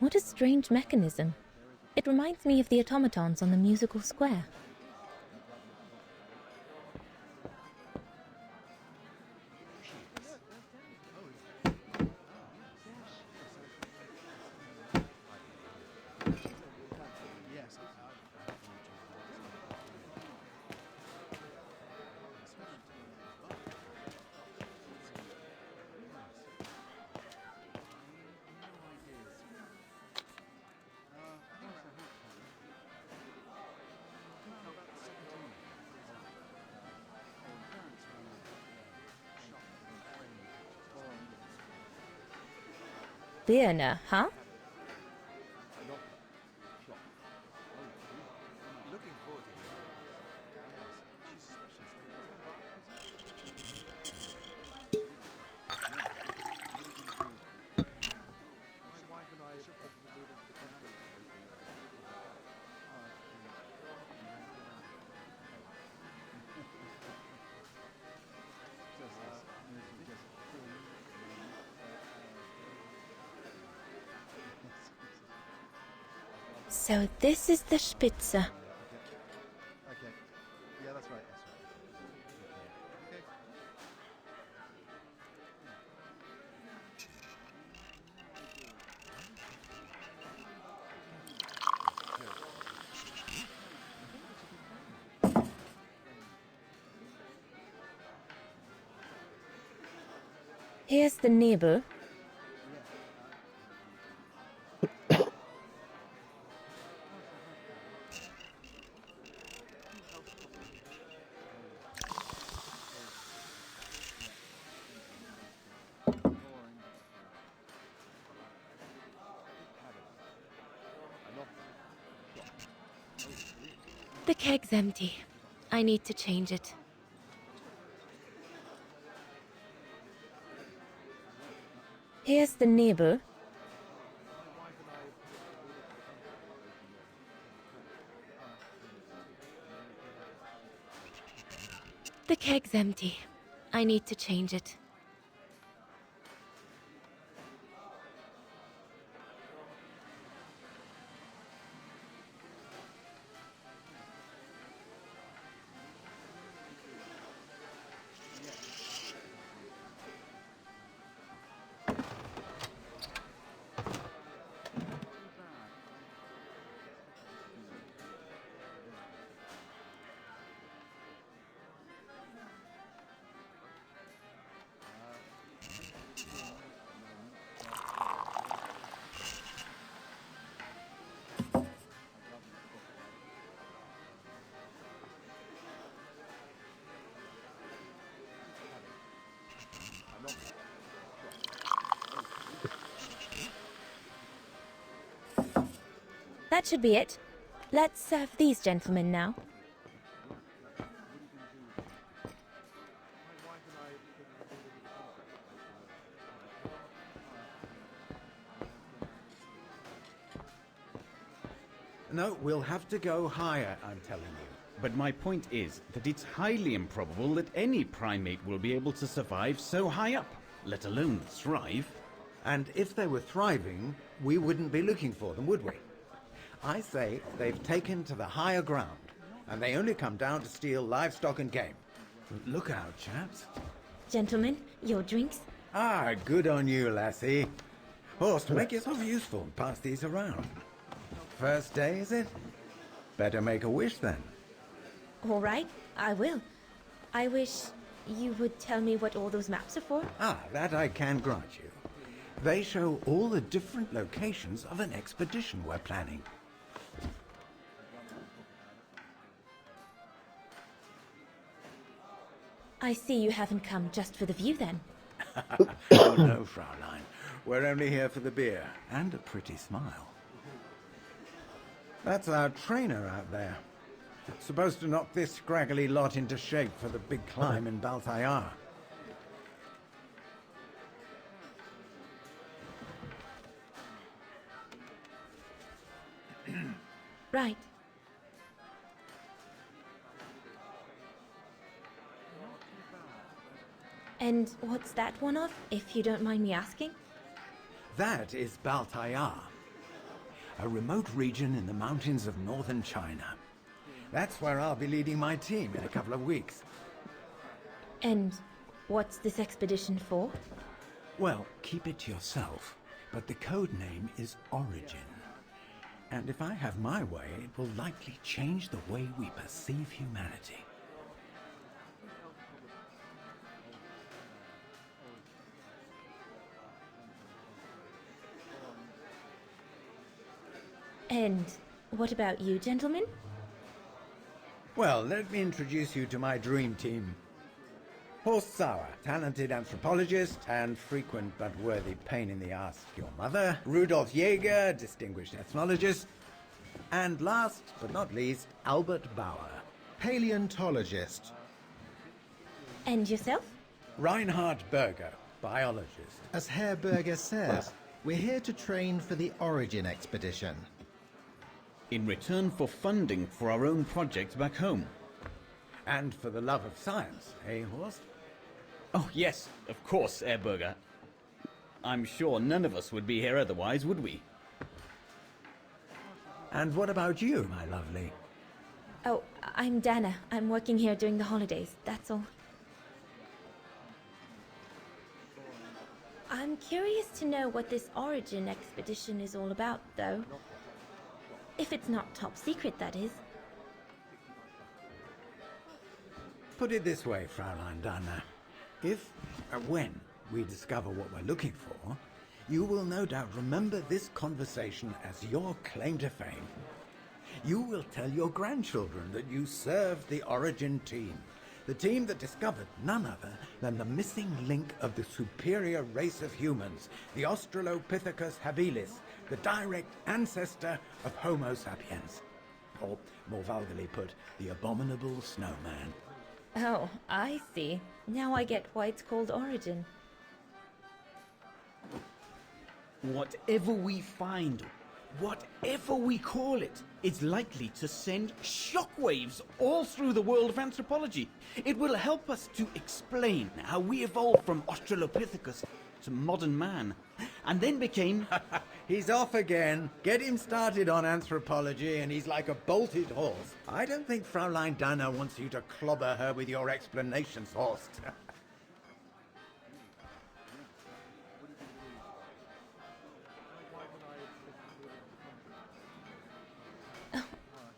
What a strange mechanism. It reminds me of the automatons on the musical square. Birne, huh? So this is the Spitze. Okay. Yeah, that's right. Okay. Here's the Nebel. The keg's empty. I need to change it. Here's the Nebel. The keg's empty. I need to change it. That should be it. Let's serve these gentlemen now. No, we'll have to go higher, I'm telling you. But my point is that it's highly improbable that any primate will be able to survive so high up, let alone thrive. And if they were thriving, we wouldn't be looking for them, would we? I say they've taken to the higher ground, and they only come down to steal livestock and game. Look out, chaps. Gentlemen, your drinks? Ah, good on you, lassie. Horst, make yourself useful and pass these around. First day, is it? Better make a wish then. All right, I will. I wish you would tell me what all those maps are for. Ah, that I can grant you. They show all the different locations of an expedition we're planning. I see you haven't come just for the view then. Oh no, Fraulein. We're only here for the beer and a pretty smile. That's our trainer out there. Supposed to knock this scraggly lot into shape for the big climb in Baltayar. Right. And what's that one of, if you don't mind me asking? That is Baltayar. a remote region in the mountains of northern China. That's where I'll be leading my team in a couple of weeks. And what's this expedition for? Well, keep it to yourself, but the code name is Origin. And if I have my way, it will likely change the way we perceive humanity. And what about you, gentlemen? Well, let me introduce you to my dream team. Horst Sauer, talented anthropologist and frequent but worthy pain in the ass to your mother. Rudolf Jäger, distinguished ethnologist. And last but not least, Albert Bauer, Paleontologist. And yourself? Reinhard Berger, biologist. As Herr Berger says, we're here to train for the Origin expedition. In return for funding for our own projects back home. And for the love of science, eh, Horst? Oh, yes, of course, Herr Berger. I'm sure none of us would be here otherwise, would we? And what about you, my lovely? Oh, I'm Dana. I'm working here during the holidays, that's all. I'm curious to know what this Origin expedition is all about, though. If it's not top secret, that is. Put it this way, Fraulein Dana. If, or when, we discover what we're looking for, you will no doubt remember this conversation as your claim to fame. You will tell your grandchildren that you served the Origin team, the team that discovered none other than the missing link of the superior race of humans, the Australopithecus habilis, the direct ancestor of Homo sapiens. Or, more vulgarly put, the abominable snowman. Oh, I see. Now I get why it's called Origin. Whatever we find, whatever we call it, it's likely to send shockwaves all through the world of anthropology. It will help us to explain how we evolved from Australopithecus to modern man, and then became... He's off again. Get him started on anthropology and he's like a bolted horse. I don't think Fraulein Dana wants you to clobber her with your explanations, Horst.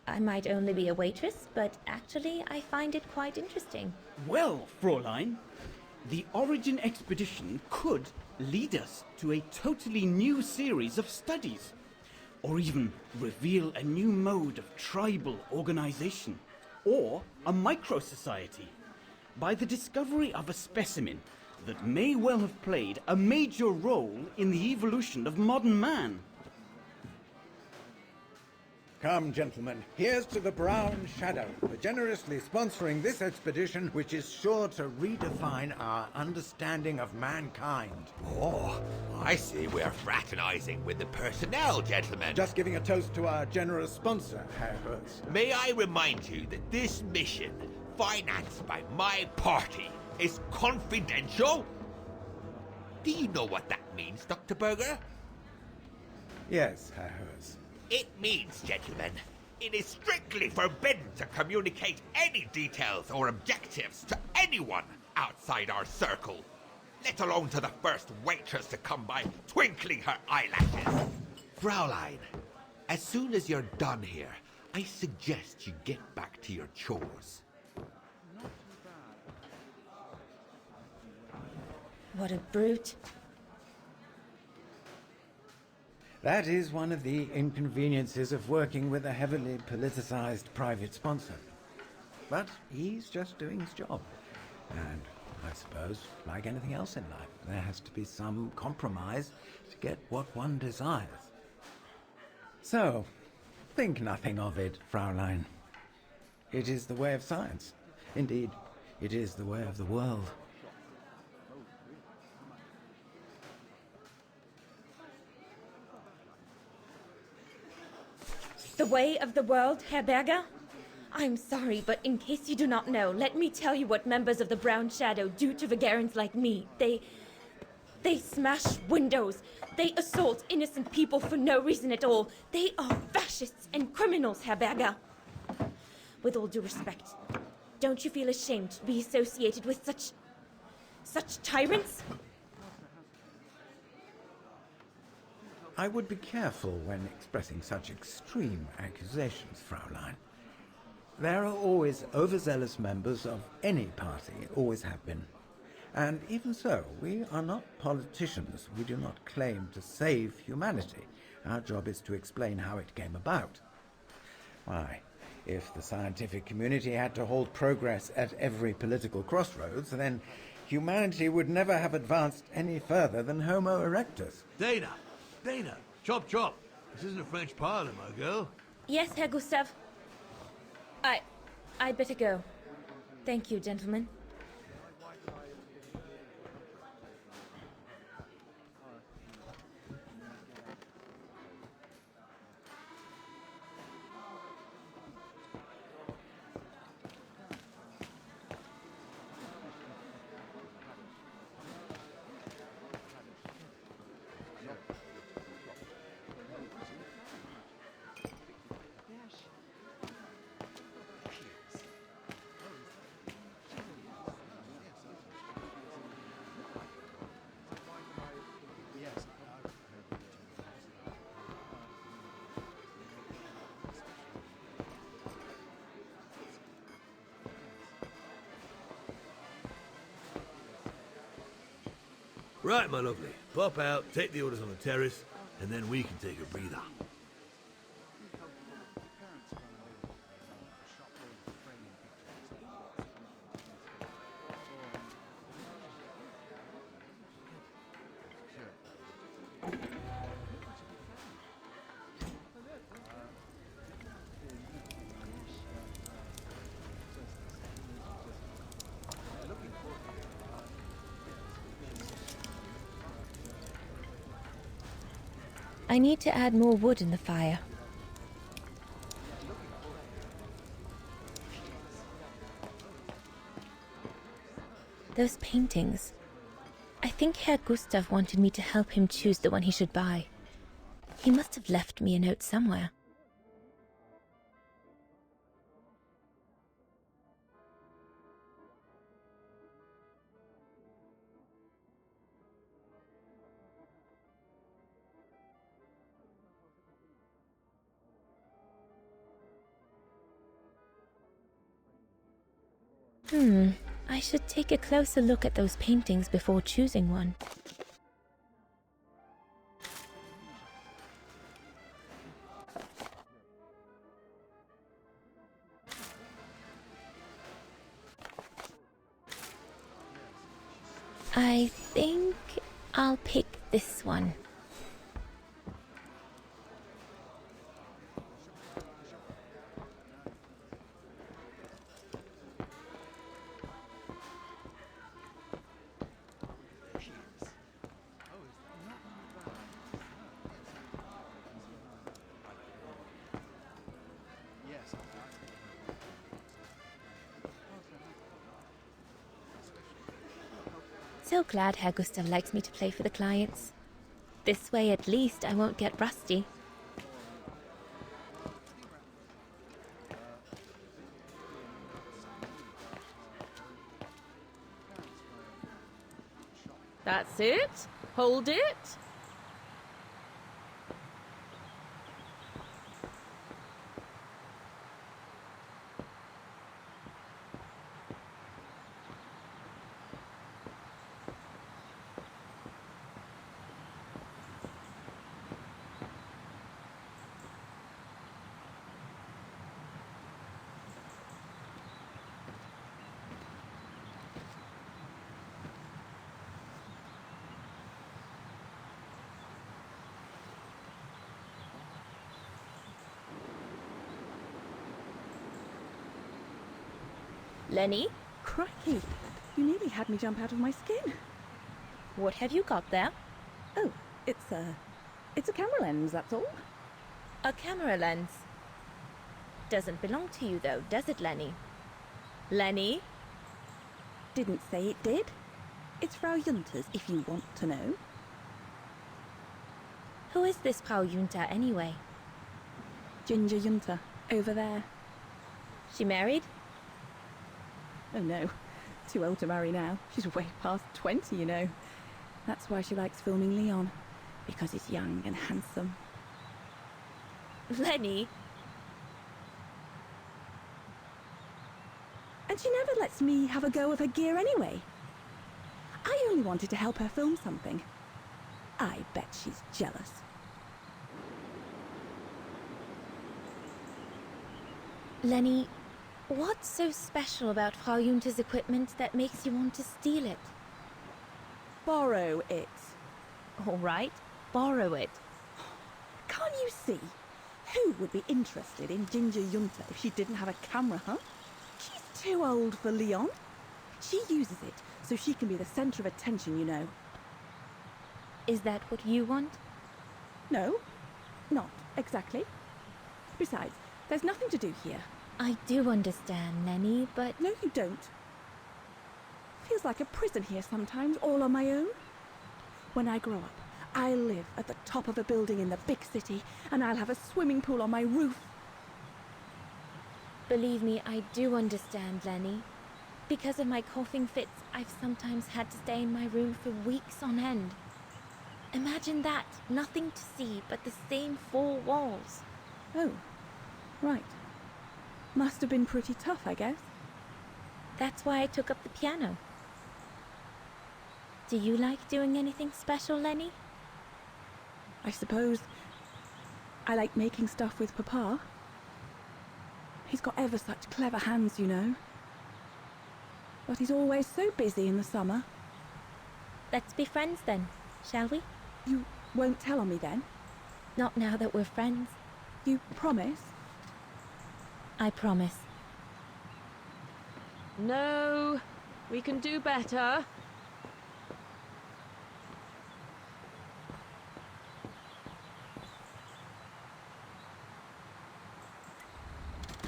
I might only be a waitress, but actually I find it quite interesting. Well, Fräulein, the Origin expedition could lead us to a totally new series of studies, or even reveal a new mode of tribal organization, or a micro-society, by the discovery of a specimen that may well have played a major role in the evolution of modern man. Come, gentlemen, here's to the Brown Shadow for generously sponsoring this expedition, which is sure to redefine our understanding of mankind. Oh, I see we're fraternizing with the personnel, gentlemen. Just giving a toast to our generous sponsor, Herr Hertz. May I remind you that this mission, financed by my party, is confidential? Do you know what that means, Dr. Berger? Yes, Herr Hertz. It means, gentlemen, it is strictly forbidden to communicate any details or objectives to anyone outside our circle, let alone to the first waitress to come by twinkling her eyelashes. Fraulein, as soon as you're done here, I suggest you get back to your chores. What a brute. That is one of the inconveniences of working with a heavily politicized private sponsor. But he's just doing his job. And I suppose, like anything else in life, there has to be some compromise to get what one desires. So, think nothing of it, Fraulein. It is the way of science. Indeed, it is the way of the world. The way of the world, Herr Berger? I'm sorry, but in case you do not know, let me tell you what members of the Brown Shadow do to Vagarans like me. They smash windows. They assault innocent people for no reason at all. They are fascists and criminals, Herr Berger. With all due respect, don't you feel ashamed to be associated with such tyrants? I would be careful when expressing such extreme accusations, Fraulein. There are always overzealous members of any party, always have been. And even so, we are not politicians. We do not claim to save humanity. Our job is to explain how it came about. Why, if the scientific community had to halt progress at every political crossroads, then humanity would never have advanced any further than Homo erectus. Dana, chop chop. This isn't a French parlor, my girl. Yes, Herr Gustav. I'd better go. Thank you, gentlemen. Right, my lovely. Pop out, take the orders on the terrace, and then we can take a breather. I need to add more wood in the fire. Those paintings. I think Herr Gustav wanted me to help him choose the one he should buy. He must have left me a note somewhere. I should take a closer look at those paintings before choosing one. I think I'll pick this one. So glad Herr Gustav likes me to play for the clients. This way at least I won't get rusty. That's it. Hold it. Lenny, Crikey, you nearly had me jump out of my skin. what have you got there? Oh, it's a camera lens, that's all. A camera lens. Doesn't belong to you though, does it, Lenny? Lenny? Didn't say it did. It's Frau Junter's, if you want to know. Who is this Frau Junta anyway? Ginger Junter, over there. She married? Oh no, too old to marry now. She's way past 20, you know. That's why she likes filming Leon, because he's young and handsome. Lenny? And she never lets me have a go of her gear anyway. I only wanted to help her film something. I bet she's jealous. Lenny, what's so special about Frau Junta's equipment that makes you want to steal it? Borrow it. All right, borrow it. Can't you see? Who would be interested in Ginger Junta if she didn't have a camera, huh? She's too old for Leon. She uses it so she can be the centre of attention, you know. Is that what you want? No, not exactly. Besides, there's nothing to do here. I do understand, Lenny, but... No, you don't. Feels like a prison here sometimes, all on my own. When I grow up, I'll live at the top of a building in the big city, and I'll have a swimming pool on my roof. Believe me, I do understand, Lenny. Because of my coughing fits, I've sometimes had to stay in my room for weeks on end. Imagine that, nothing to see but the same four walls. Oh, right. Must have been pretty tough, I guess. That's why I took up the piano. Do you like doing anything special, Lenny? I suppose I like making stuff with Papa. He's got ever such clever hands, you know. But he's always so busy in the summer. Let's be friends then, shall we? You won't tell on me then? Not now that we're friends. You promise? I promise. No, we can do better.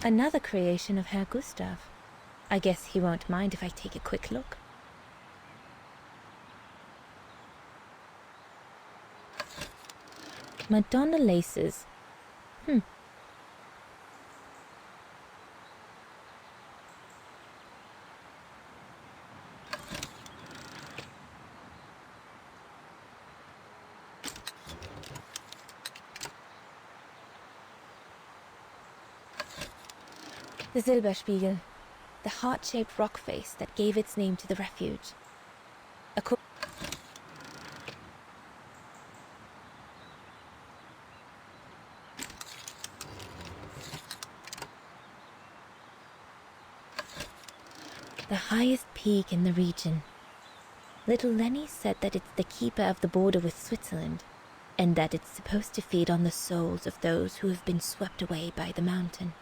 Another creation of Herr Gustav. I guess he won't mind if I take a quick look. Madonna laces. The Silberspiegel, the heart-shaped rock face that gave its name to the refuge. The highest peak in the region. Little Lenny said that it's the keeper of the border with Switzerland, and that it's supposed to feed on the souls of those who have been swept away by the mountain.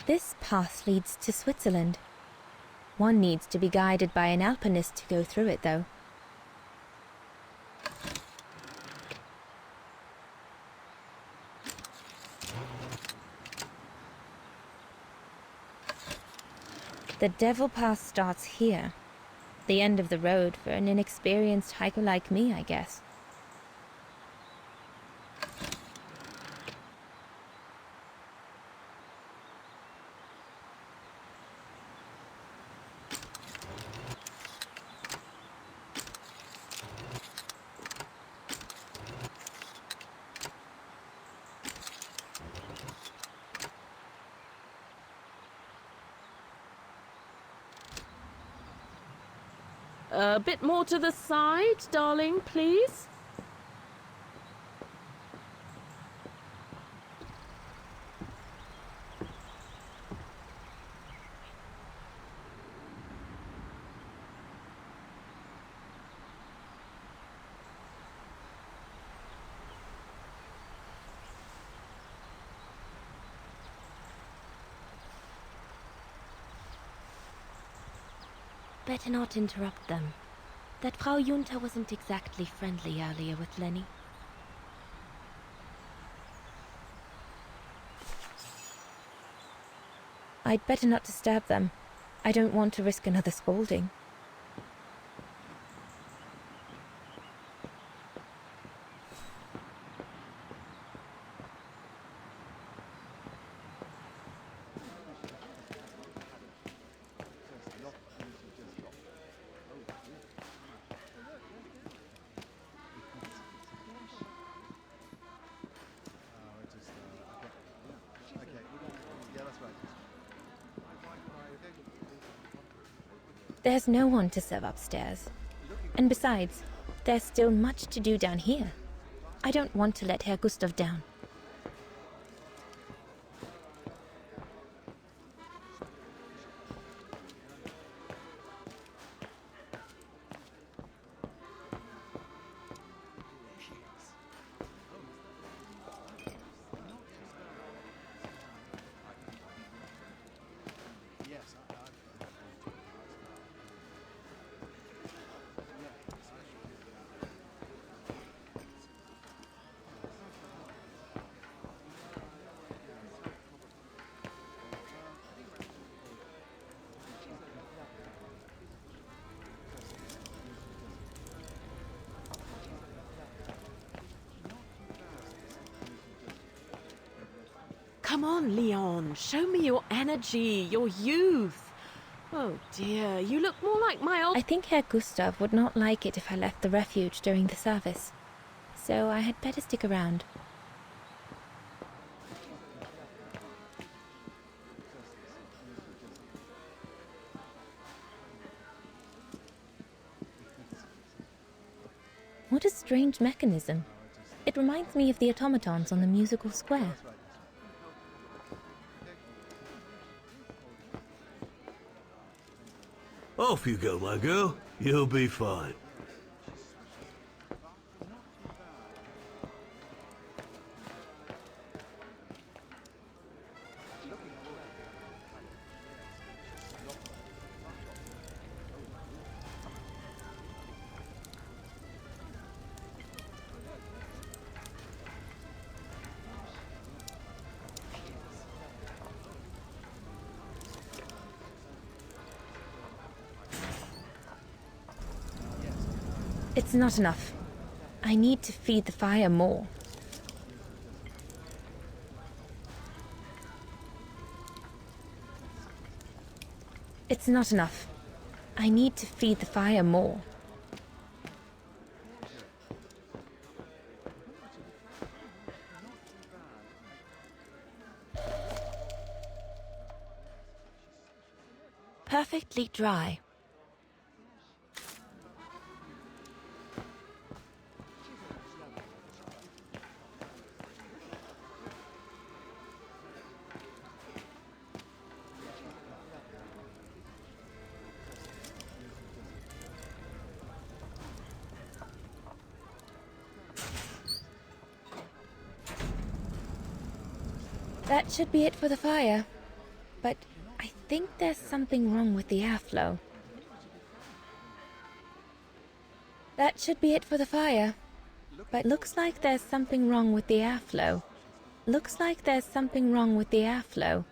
This path leads to Switzerland. One needs to be guided by an alpinist to go through it, though. The Devil Pass starts here. The end of the road for an inexperienced hiker like me, I guess. A bit more to the side, darling, please. Better not interrupt them. That Frau Junta wasn't exactly friendly earlier with Lenny. I'd better not disturb them. I don't want to risk another scolding. There's no one to serve upstairs. And besides, there's still much to do down here. I don't want to let Herr Gustav down. Come on, Leon. Show me your energy, your youth. Oh dear, you look more like my old... I think Herr Gustav would not like it if I left the refuge during the service. So I had better stick around. What a strange mechanism. It reminds me of the automatons on the musical square. Off you go, my girl. You'll be fine. It's not enough. I need to feed the fire more. It's not enough. I need to feed the fire more. Perfectly dry. That should be it for the fire. But I think there's something wrong with the airflow. That should be it for the fire. But looks like there's something wrong with the airflow. Looks like there's something wrong with the airflow.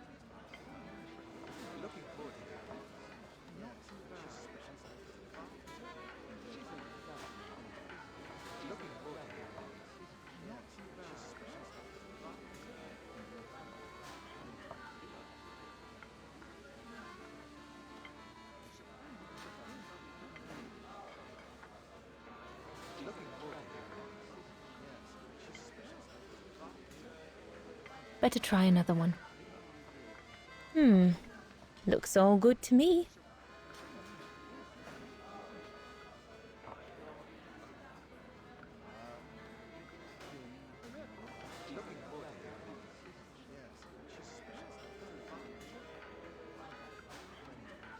Better try another one. Looks all good to me.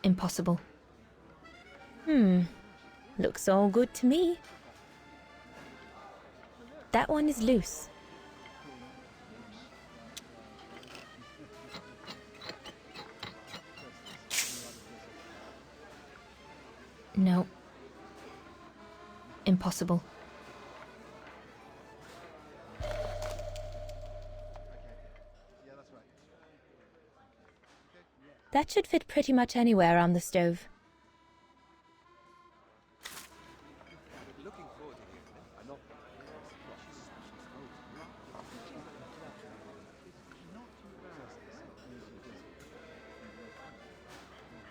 Impossible. Looks all good to me. That one is loose. No. Impossible. That should fit pretty much anywhere on the stove.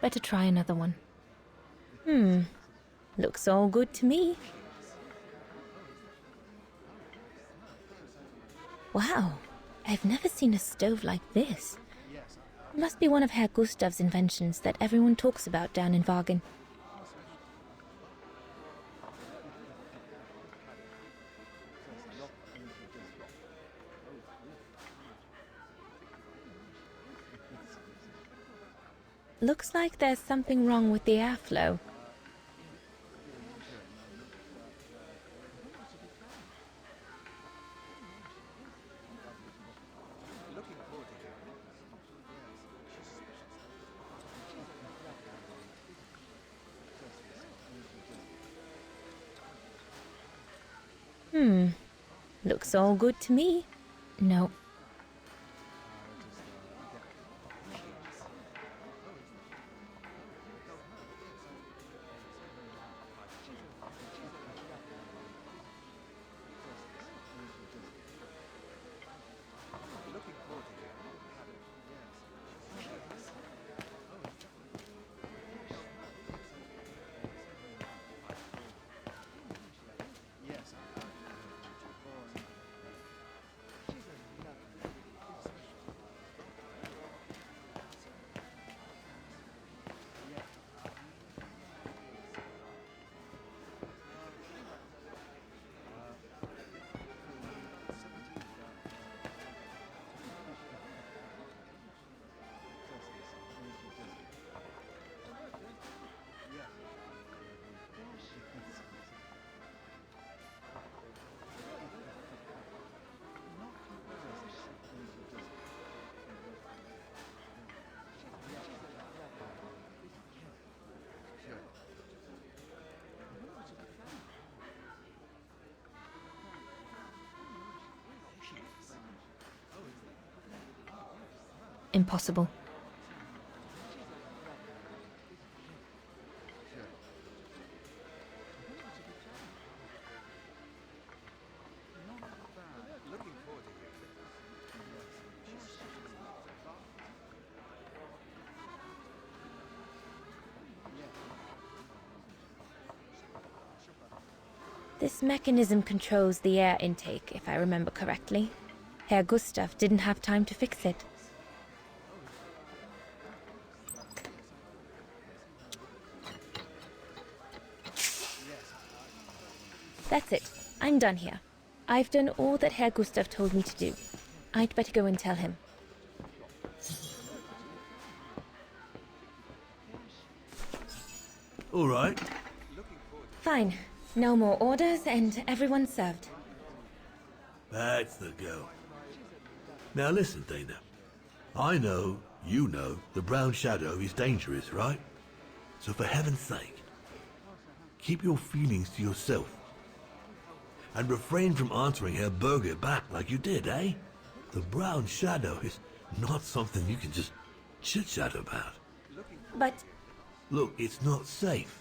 Better try another one. Looks all good to me. Wow, I've never seen a stove like this. Must be one of Herr Gustav's inventions that everyone talks about down in Wagen. Looks like there's something wrong with the airflow. Looks all good to me. No. Impossible. This mechanism controls the air intake, if I remember correctly. Herr Gustav didn't have time to fix it. That's it. I'm done here. I've done all that Herr Gustav told me to do. I'd better go and tell him. All right. Fine. No more orders and everyone's served. That's the go. Now listen, Dana. I know, you know, the brown shadow is dangerous, right? So for heaven's sake, keep your feelings to yourself. And refrain from answering her burger back like you did, eh? The brown shadow is not something you can just chit-chat about. But... Look, it's not safe.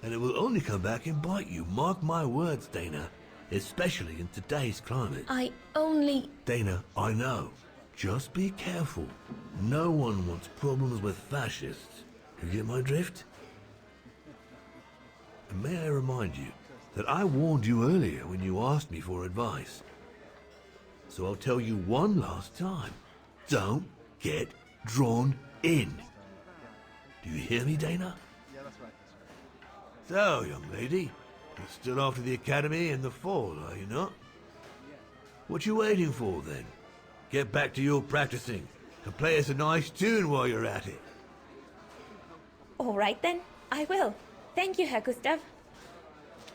And it will only come back and bite you. Mark my words, Dana. Especially in today's climate. I only... Dana, I know. Just be careful. No one wants problems with fascists. You get my drift? And may I remind you that I warned you earlier when you asked me for advice. So I'll tell you one last time. Don't get drawn in. Do you hear me, Dana? So, young lady, you're still off to the academy in the fall, are you not? What you waiting for, then? Get back to your practicing and play us a nice tune while you're at it. All right then, I will. Thank you, Herr Gustav.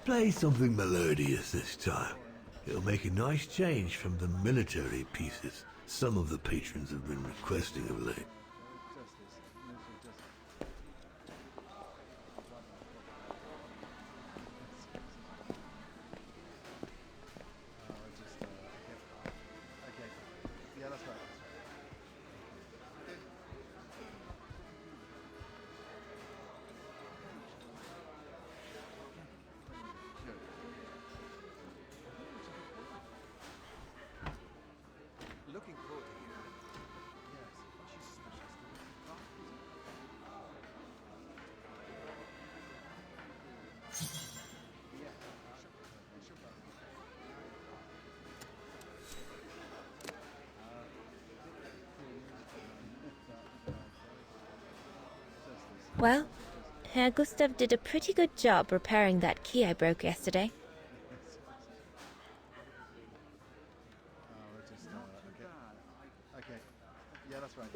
Play something melodious this time. It'll make a nice change from the military pieces some of the patrons have been requesting of late. Well, Herr Gustav did a pretty good job repairing that key I broke yesterday. Okay. Yeah, that's right.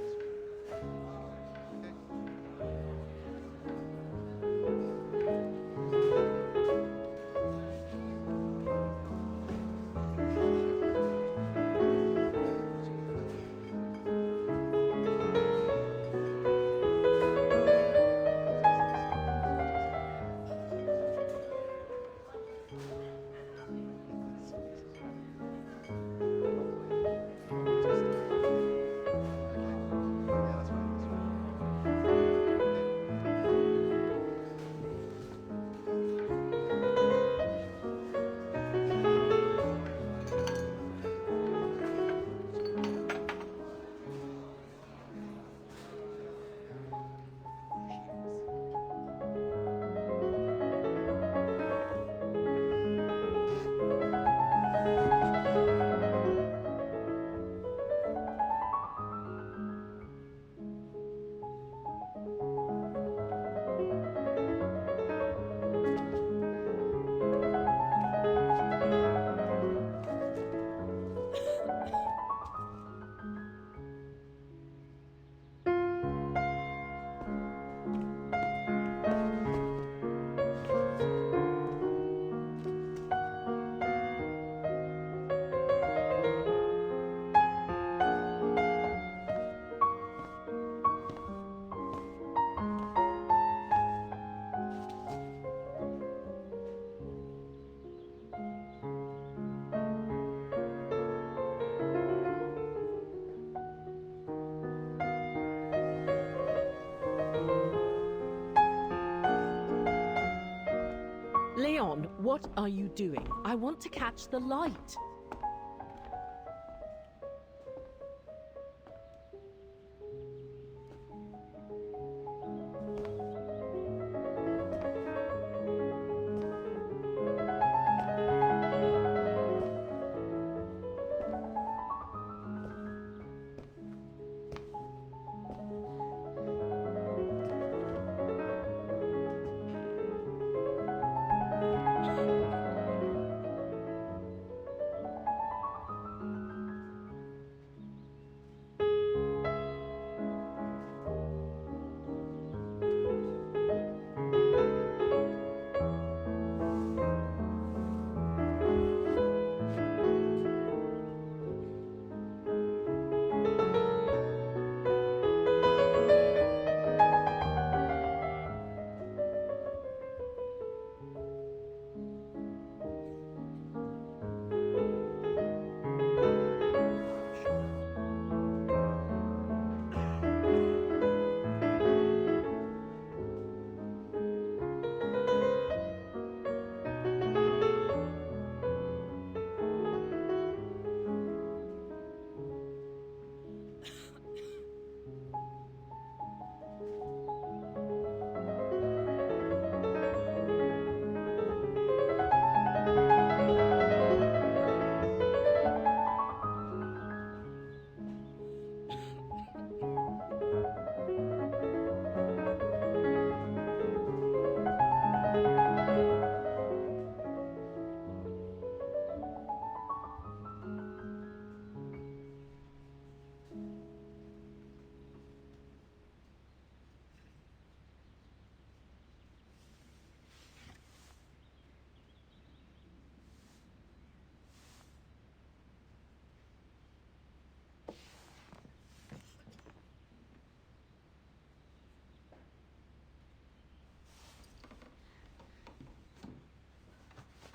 Leon, what are you doing? I want to catch the light.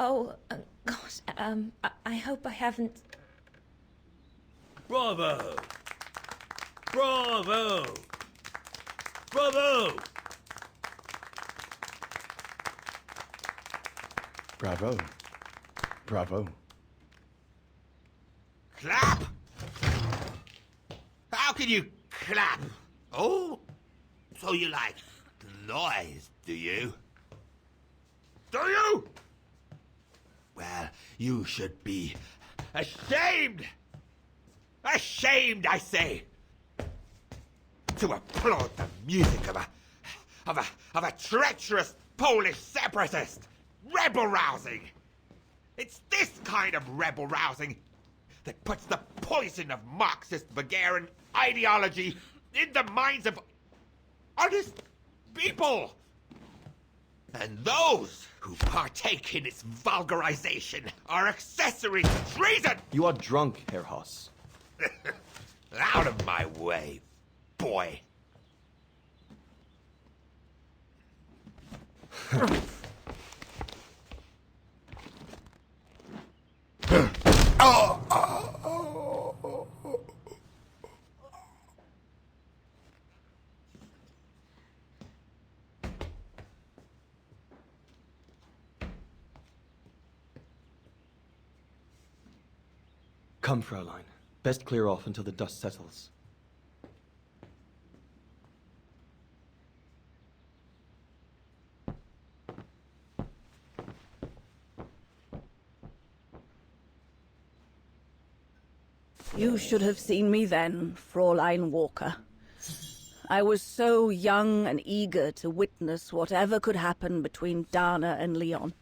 Oh, gosh, I hope I haven't... Bravo! Bravo! Bravo! Bravo. Bravo. Clap! How can you clap? Oh, so you like the noise, do you? Do you? Well, you should be ashamed! Ashamed, I say! To applaud the music of of a treacherous Polish separatist. Rebel rousing. It's this kind of rebel rousing that puts the poison of Marxist Bulgarian ideology in the minds of honest people. And those who partake in its vulgarization are accessories to treason! You are drunk, Herr Haas. Out of my way, boy. Come, Fraulein. Best clear off until the dust settles. You should have seen me then, Fräulein Walker. I was so young and eager to witness whatever could happen between Dana and Leon.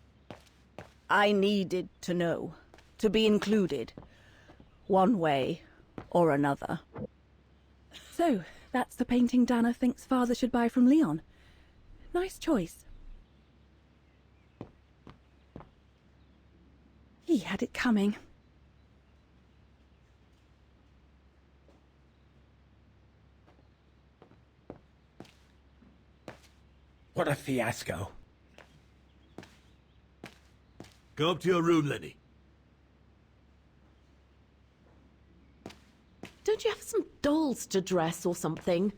I needed to know, to be included, one way or another. So, that's the painting Dana thinks Father should buy from Leon. Nice choice. He had it coming. What a fiasco. Go up to your room, Lenny. Don't you have some dolls to dress or something?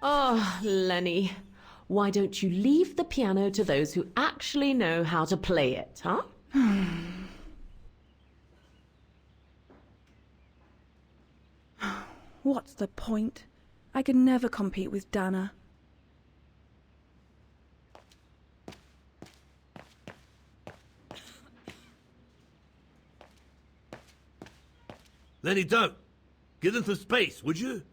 Oh, Lenny, why don't you leave the piano to those who actually know how to play it, huh? What's the point? I could never compete with Dana. Lenny, don't. Give them some space, would you?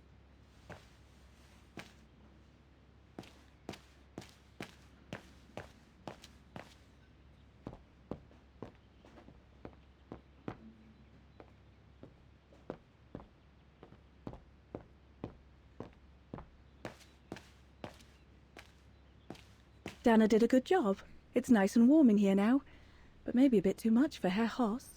Dana did a good job. It's nice and warm in here now, but maybe a bit too much for Herr Haas.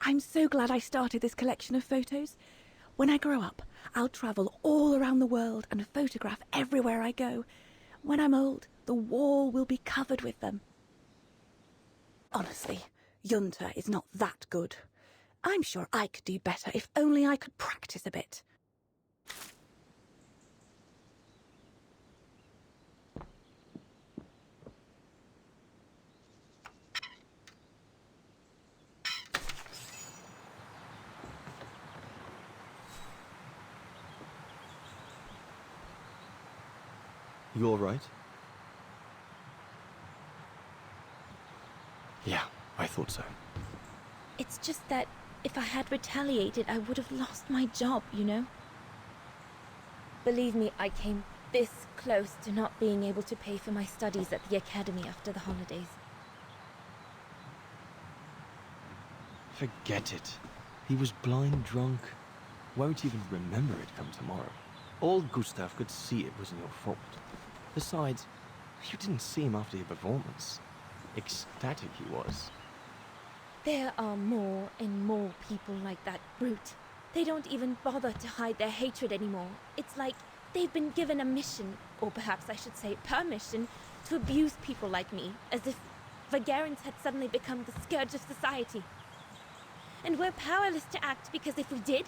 I'm so glad I started this collection of photos. When I grow up, I'll travel all around the world and photograph everywhere I go. When I'm old, the wall will be covered with them. Honestly, Junta is not that good. I'm sure I could do better if only I could practice a bit. You all right? Yeah, I thought so. It's just that if I had retaliated, I would have lost my job, you know? Believe me, I came this close to not being able to pay for my studies at the academy after the holidays. Forget it. He was blind drunk. Won't even remember it come tomorrow. All Gustav could see it wasn't your fault. Besides, you didn't see him after your performance. Ecstatic he was. There are more and more people like that brute. They don't even bother to hide their hatred anymore. It's like they've been given a mission, or perhaps I should say permission, to abuse people like me, as if Vagarans had suddenly become the scourge of society. And we're powerless to act because if we did,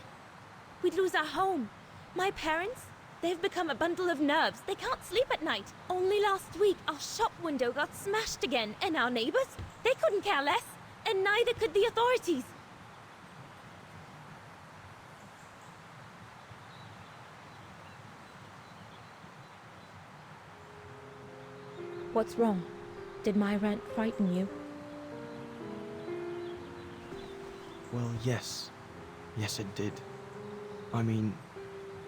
we'd lose our home. My parents, they've become a bundle of nerves. They can't sleep at night. Only last week, our shop window got smashed again, and our neighbors, they couldn't care less, and neither could the authorities. What's wrong? Did my rant frighten you? Well, yes. Yes, it did. I mean,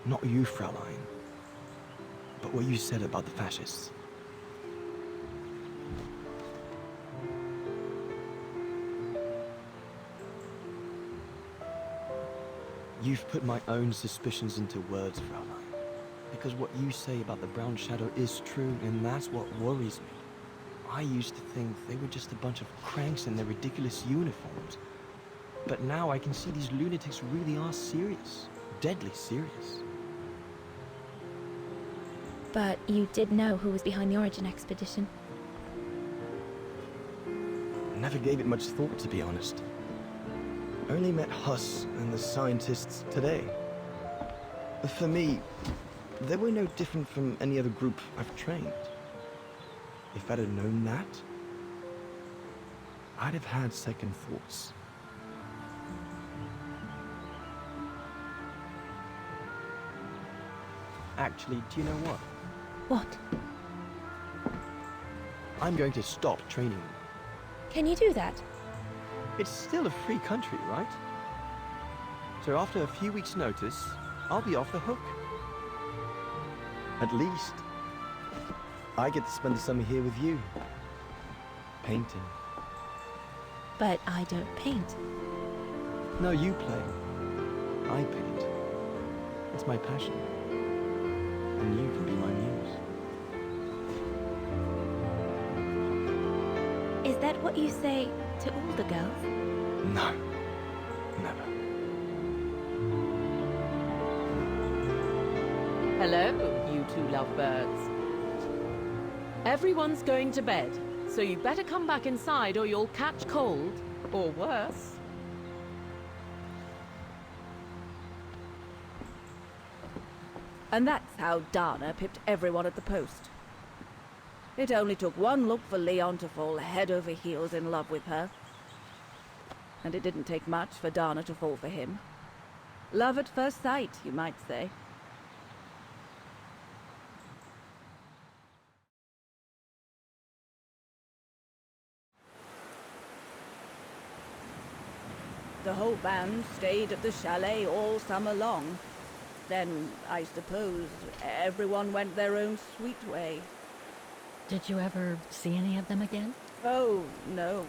not you, Fraulein. But what you said about the fascists. You've put my own suspicions into words, Fraulein. Because what you say about the Brown Shadow is true, and that's what worries me. I used to think they were just a bunch of cranks in their ridiculous uniforms. But now I can see these lunatics really are serious. Deadly serious. But you did know who was behind the Origin expedition. Never gave it much thought, to be honest. Only met Huss and the scientists today. For me, they were no different from any other group I've trained. If I'd have known that, I'd have had second thoughts. Actually, do you know what? What? I'm going to stop training you. Can you do that? It's still a free country, right? So after a few weeks' notice, I'll be off the hook. At least, I get to spend the summer here with you. Painting. But I don't paint. No, you play. I paint. It's my passion. And you can be my muse. Is that what you say to all the girls? No. Never. Hello, you two lovebirds. Everyone's going to bed, so you better come back inside or you'll catch cold, or worse. And that's how Dana pipped everyone at the post. It only took one look for Leon to fall head over heels in love with her. And it didn't take much for Dana to fall for him. Love at first sight, you might say. The whole band stayed at the chalet all summer long. Then, I suppose, everyone went their own sweet way. Did you ever see any of them again? Oh, no.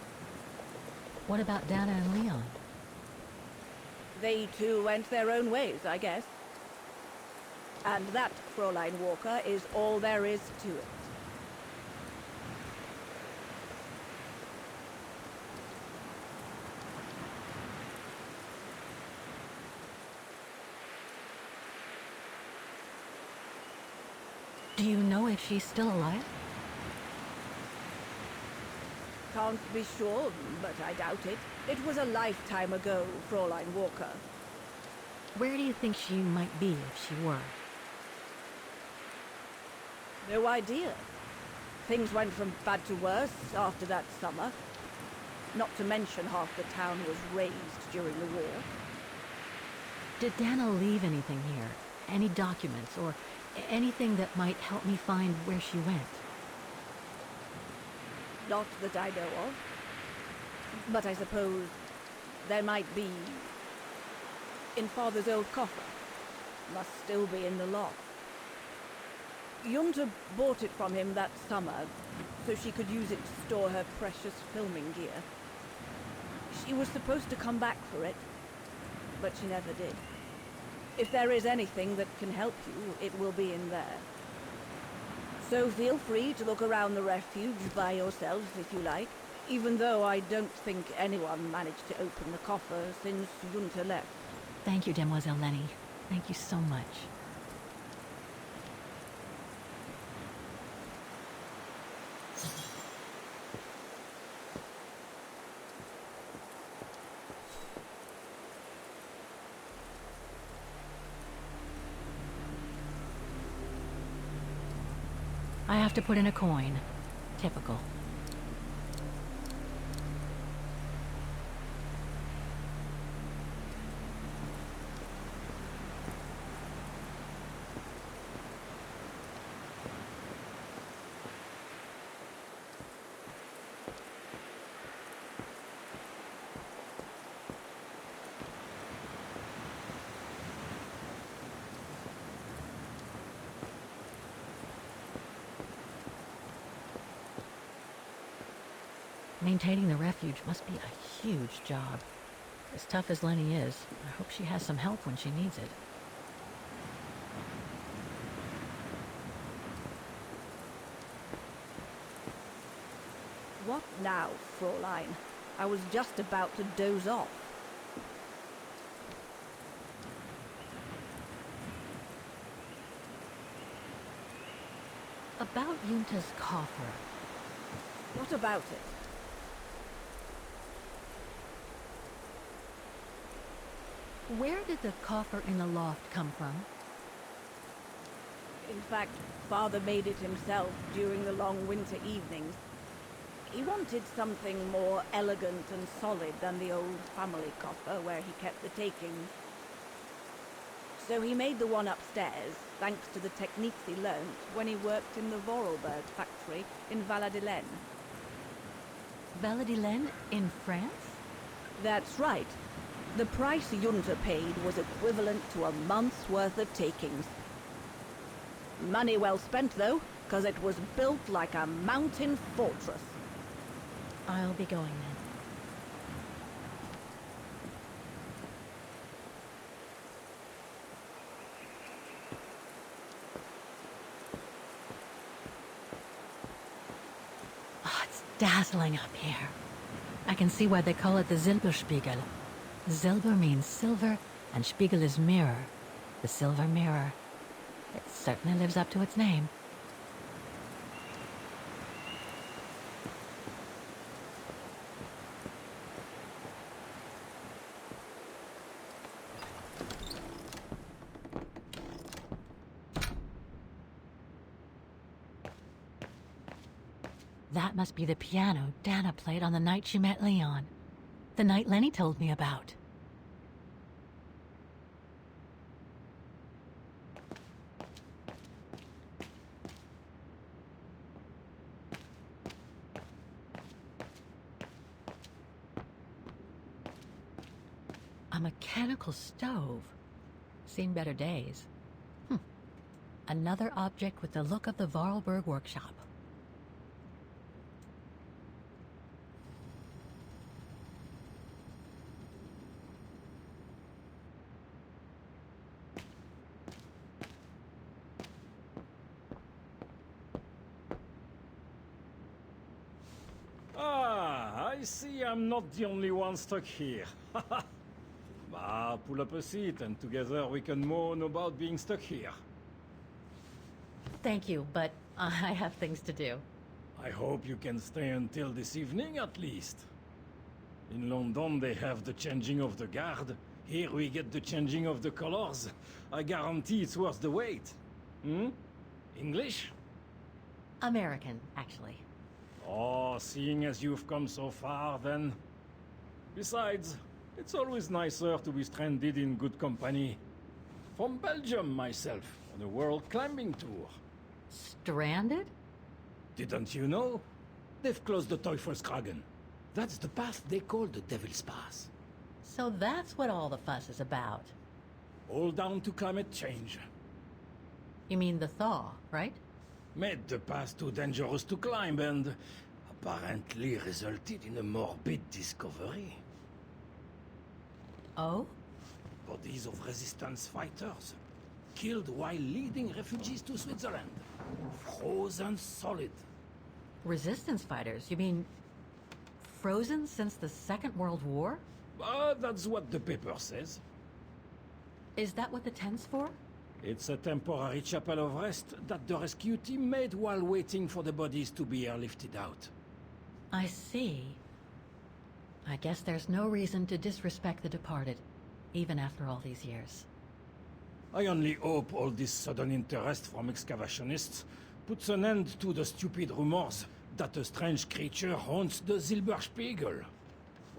What about Dana and Leon? They too went their own ways, I guess. And that, Fräulein Walker, is all there is to it. Do you know if she's still alive? Can't be sure, but I doubt it. It was a lifetime ago, Fräulein Walker. Where do you think she might be if she were? No idea. Things went from bad to worse after that summer. Not to mention half the town was razed during the war. Did Dana leave anything here? Any documents or Anything that might help me find where she went? Not that I know of. But I suppose there might be in Father's old coffer. Must still be in the loft. Junta bought it from him that summer, so she could use it to store her precious filming gear. She was supposed to come back for it, but she never did. If there is anything that can help you, it will be in there. So feel free to look around the refuge by yourselves if you like, even though I don't think anyone managed to open the coffer since Junta left. Thank you, Demoiselle Lenny. Thank you so much. I have to put in a coin. Typical. Maintaining the refuge must be a huge job. As tough as Lenny is, I hope she has some help when she needs it. What now, Fräulein? I was just about to doze off. About Junta's coffer. What about it? Where did the coffer in the loft come from? In fact, Father made it himself during the long winter evenings. He wanted something more elegant and solid than the old family coffer where he kept the takings. So he made the one upstairs, thanks to the techniques he learnt when he worked in the Vorarlberg factory in Valladolid. Valladolid in France? That's right. The price Junta paid was equivalent to a month's worth of takings. Money well spent, though, because it was built like a mountain fortress. I'll be going then. Oh, it's dazzling up here. I can see why they call it the Silberspiegel. Silber means silver, and Spiegel is mirror. The silver mirror. It certainly lives up to its name. That must be the piano Dana played on the night she met Leon. The night Lenny told me about. A mechanical stove. Seen better days. Another object with the look of the Vorarlberg workshop. I see I'm not the only one stuck here. Pull up a seat and together we can moan about being stuck here. Thank you, but I have things to do. I hope you can stay until this evening at least. In London they have the changing of the guard. Here we get the changing of the colors. I guarantee it's worth the wait. English? American, actually. Oh, seeing as you've come so far, then. Besides, it's always nicer to be stranded in good company. From Belgium, myself. on a world climbing tour. Stranded? Didn't you know? They've closed the Teufelskragen. That's the path they call the Devil's Pass. So that's what all the fuss is about. All down to climate change. You mean the thaw, right? Made the pass too dangerous to climb and apparently resulted in a morbid discovery. Oh? Bodies of resistance fighters, killed while leading refugees to Switzerland. Frozen solid. Resistance fighters? You mean frozen since the Second World War? That's what the paper says. Is that what the tent's for? It's a temporary chapel of rest that the rescue team made while waiting for the bodies to be airlifted out. I see. I guess there's no reason to disrespect the departed, even after all these years. I only hope all this sudden interest from excavationists puts an end to the stupid rumors that a strange creature haunts the Silberspiegel.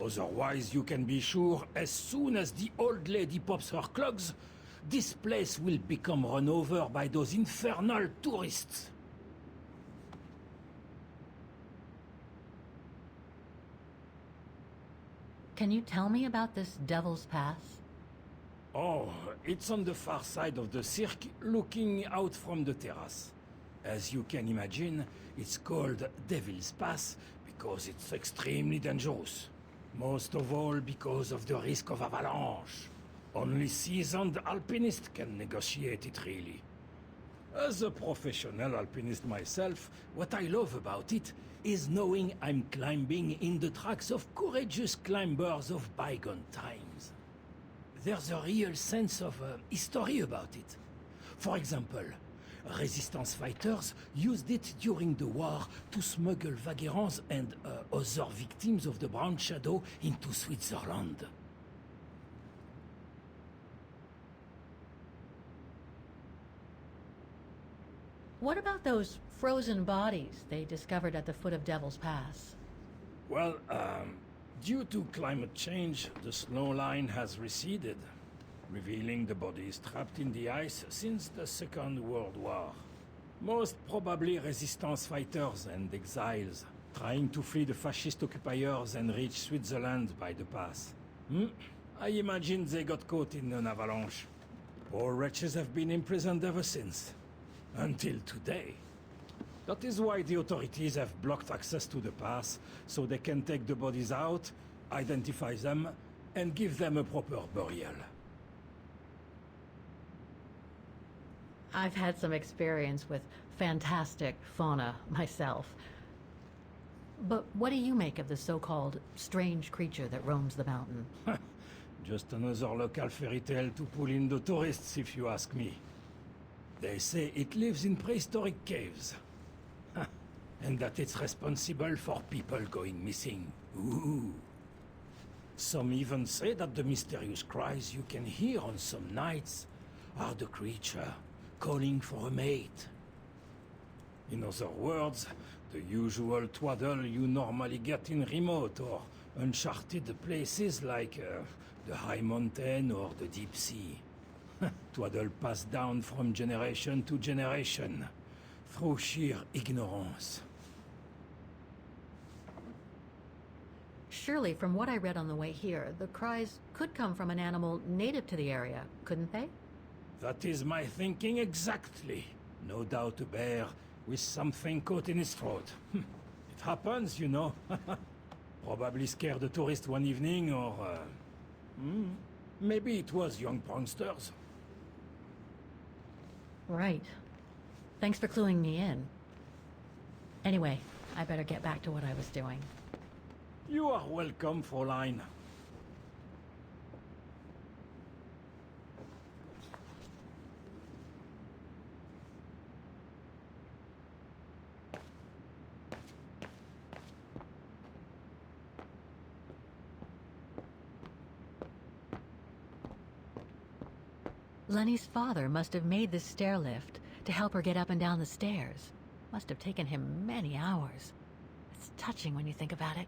Otherwise, you can be sure as soon as the old lady pops her clogs, this place will become run over by those infernal tourists. Can you tell me about this Devil's Pass? Oh, it's on the far side of the cirque, looking out from the terrace. As you can imagine, it's called Devil's Pass because it's extremely dangerous. Most of all because of the risk of avalanche. Only seasoned alpinists can negotiate it, really. As a professional alpinist myself, what I love about it is knowing I'm climbing in the tracks of courageous climbers of bygone times. There's a real sense of history about it. For example, resistance fighters used it during the war to smuggle vagrants and other victims of the Brown Shadow into Switzerland. What about those frozen bodies they discovered at the foot of Devil's Pass? Well, due to climate change, the snow line has receded, revealing the bodies trapped in the ice since the Second World War. Most probably resistance fighters and exiles, trying to flee the fascist occupiers and reach Switzerland by the pass. I imagine they got caught in an avalanche. Poor wretches have been imprisoned ever since. Until today. That is why the authorities have blocked access to the pass, so they can take the bodies out, identify them, and give them a proper burial. I've had some experience with fantastic fauna myself. But what do you make of the so-called strange creature that roams the mountain? Just another local fairy tale to pull in the tourists, if you ask me. They say it lives in prehistoric caves. And that it's responsible for people going missing. Ooh. Some even say that the mysterious cries you can hear on some nights are the creature calling for a mate. In other words, the usual twaddle you normally get in remote or uncharted places like the high mountain or the deep sea. Twaddle passed down from generation to generation, through sheer ignorance. Surely, from what I read on the way here, the cries could come from an animal native to the area, couldn't they? That is my thinking exactly. No doubt a bear with something caught in his throat. It happens, you know. Probably scared a tourist one evening, or... maybe it was young pranksters. Right. Thanks for cluing me in. Anyway, I better get back to what I was doing. You are welcome, Fräulein. Lenny's father must have made this stair lift to help her get up and down the stairs. Must have taken him many hours. It's touching when you think about it.